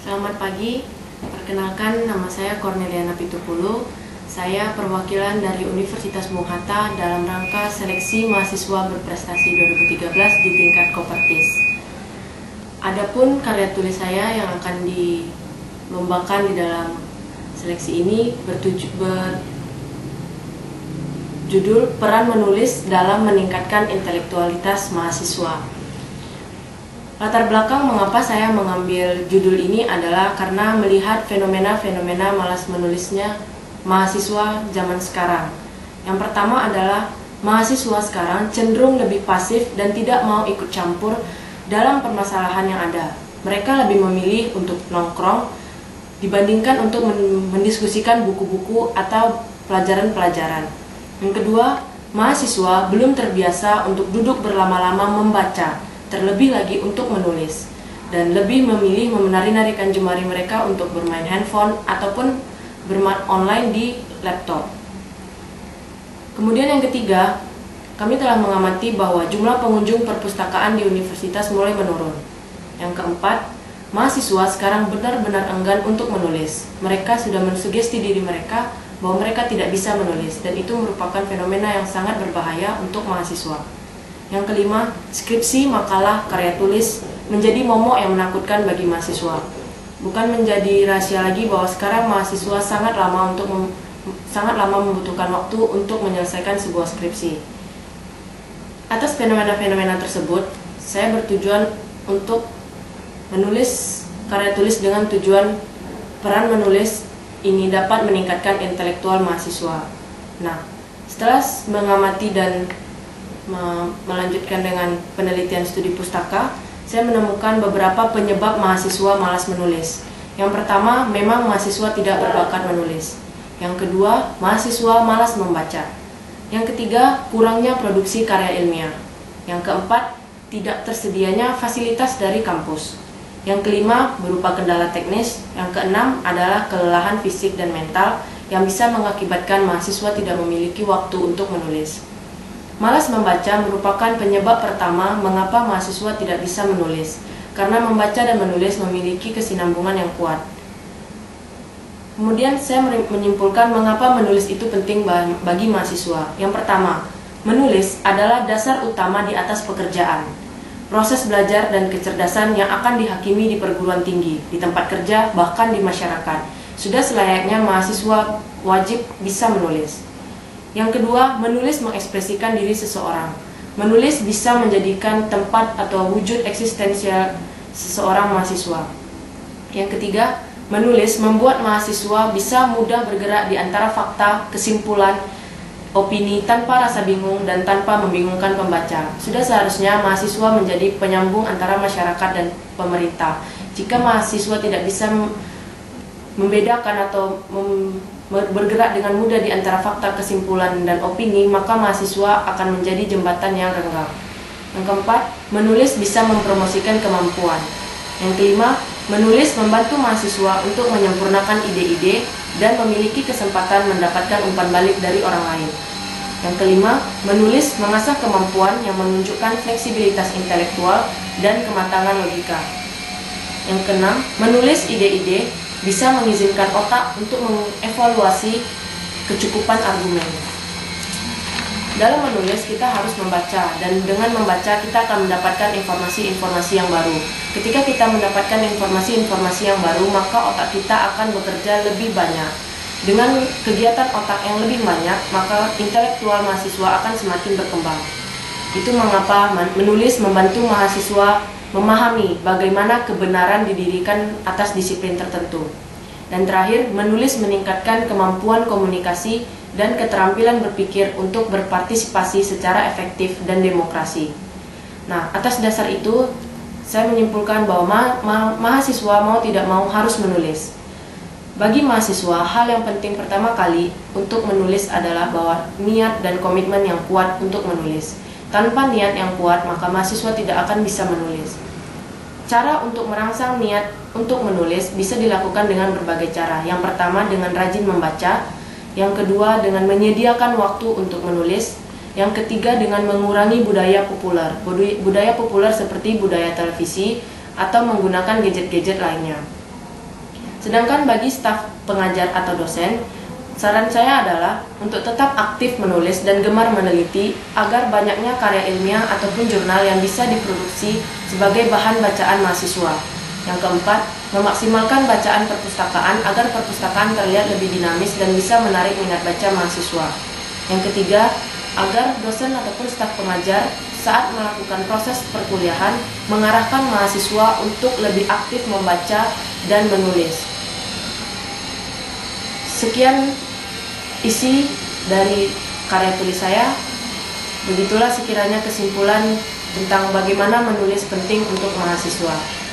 Selamat pagi, perkenalkan nama saya Corneliana Pitupulu. Saya perwakilan dari Universitas Bung Hatta dalam rangka seleksi mahasiswa berprestasi 2013 di tingkat Kopertis. Adapun karya tulis saya yang akan dilombakan di dalam seleksi ini berjudul Peran Menulis dalam Meningkatkan Intelektualitas Mahasiswa. Latar belakang mengapa saya mengambil judul ini adalah karena melihat fenomena-fenomena malas menulisnya mahasiswa zaman sekarang. Yang pertama adalah mahasiswa sekarang cenderung lebih pasif dan tidak mau ikut campur dalam permasalahan yang ada. Mereka lebih memilih untuk nongkrong dibandingkan untuk mendiskusikan buku-buku atau pelajaran-pelajaran. Yang kedua, mahasiswa belum terbiasa untuk duduk berlama-lama membaca, terlebih lagi untuk menulis, dan lebih memilih menari-narikan jemari mereka untuk bermain handphone ataupun bermain online di laptop. Kemudian yang ketiga, kami telah mengamati bahwa jumlah pengunjung perpustakaan di universitas mulai menurun. Yang keempat, mahasiswa sekarang benar-benar enggan untuk menulis. Mereka sudah mensugesti diri mereka bahwa mereka tidak bisa menulis, dan itu merupakan fenomena yang sangat berbahaya untuk mahasiswa. Yang kelima, skripsi, makalah, karya tulis menjadi momok yang menakutkan bagi mahasiswa. Bukan menjadi rahasia lagi bahwa sekarang mahasiswa sangat lama membutuhkan waktu untuk menyelesaikan sebuah skripsi. Atas fenomena-fenomena tersebut, saya bertujuan untuk menulis karya tulis dengan tujuan peran menulis ini dapat meningkatkan intelektual mahasiswa. Nah, setelah mengamati dan melanjutkan dengan penelitian studi pustaka, saya menemukan beberapa penyebab mahasiswa malas menulis. Yang pertama, memang mahasiswa tidak berbakat menulis. Yang kedua, mahasiswa malas membaca. Yang ketiga, kurangnya produksi karya ilmiah. Yang keempat, tidak tersedianya fasilitas dari kampus. Yang kelima, berupa kendala teknis. Yang keenam adalah kelelahan fisik dan mental yang bisa mengakibatkan mahasiswa tidak memiliki waktu untuk menulis. Malas membaca merupakan penyebab pertama mengapa mahasiswa tidak bisa menulis, karena membaca dan menulis memiliki kesinambungan yang kuat. Kemudian saya menyimpulkan mengapa menulis itu penting bagi mahasiswa. Yang pertama, menulis adalah dasar utama di atas pekerjaan. Proses belajar dan kecerdasan yang akan dihakimi di perguruan tinggi, di tempat kerja, bahkan di masyarakat. Sudah selayaknya mahasiswa wajib bisa menulis. Yang kedua, menulis mengekspresikan diri seseorang. Menulis bisa menjadikan tempat atau wujud eksistensial seseorang mahasiswa. Yang ketiga, menulis membuat mahasiswa bisa mudah bergerak di antara fakta, kesimpulan, opini tanpa rasa bingung dan tanpa membingungkan pembaca. Sudah seharusnya mahasiswa menjadi penyambung antara masyarakat dan pemerintah. Jika mahasiswa tidak bisa membedakan atau bergerak dengan mudah di antara fakta, kesimpulan, dan opini, maka mahasiswa akan menjadi jembatan yang renggang. Yang keempat, menulis bisa mempromosikan kemampuan. Yang kelima, menulis membantu mahasiswa untuk menyempurnakan ide-ide dan memiliki kesempatan mendapatkan umpan balik dari orang lain. Yang kelima, menulis mengasah kemampuan yang menunjukkan fleksibilitas intelektual dan kematangan logika. Yang keenam, menulis ide-ide bisa mengizinkan otak untuk mengevaluasi kecukupan argumen. Dalam menulis kita harus membaca, dan dengan membaca kita akan mendapatkan informasi-informasi yang baru. Ketika kita mendapatkan informasi-informasi yang baru, maka otak kita akan bekerja lebih banyak. Dengan kegiatan otak yang lebih banyak, maka intelektual mahasiswa akan semakin berkembang. Itu mengapa menulis membantu mahasiswa memahami bagaimana kebenaran didirikan atas disiplin tertentu. Dan terakhir, menulis meningkatkan kemampuan komunikasi dan keterampilan berpikir untuk berpartisipasi secara efektif dan demokrasi. Nah, atas dasar itu, saya menyimpulkan bahwa mahasiswa mau tidak mau harus menulis. Bagi mahasiswa, hal yang penting pertama kali untuk menulis adalah bahwa niat dan komitmen yang kuat untuk menulis. Tanpa niat yang kuat, maka mahasiswa tidak akan bisa menulis. Cara untuk merangsang niat untuk menulis bisa dilakukan dengan berbagai cara. Yang pertama, dengan rajin membaca. Yang kedua, dengan menyediakan waktu untuk menulis. Yang ketiga, dengan mengurangi budaya populer. Budaya populer seperti budaya televisi atau menggunakan gadget-gadget lainnya. Sedangkan bagi staf pengajar atau dosen, saran saya adalah untuk tetap aktif menulis dan gemar meneliti agar banyaknya karya ilmiah ataupun jurnal yang bisa diproduksi sebagai bahan bacaan mahasiswa. Yang keempat, memaksimalkan bacaan perpustakaan agar perpustakaan terlihat lebih dinamis dan bisa menarik minat baca mahasiswa. Yang ketiga, agar dosen ataupun staf pengajar saat melakukan proses perkuliahan mengarahkan mahasiswa untuk lebih aktif membaca dan menulis. Sekian isi dari karya tulis saya. Begitulah sekiranya kesimpulan tentang bagaimana menulis penting untuk mahasiswa.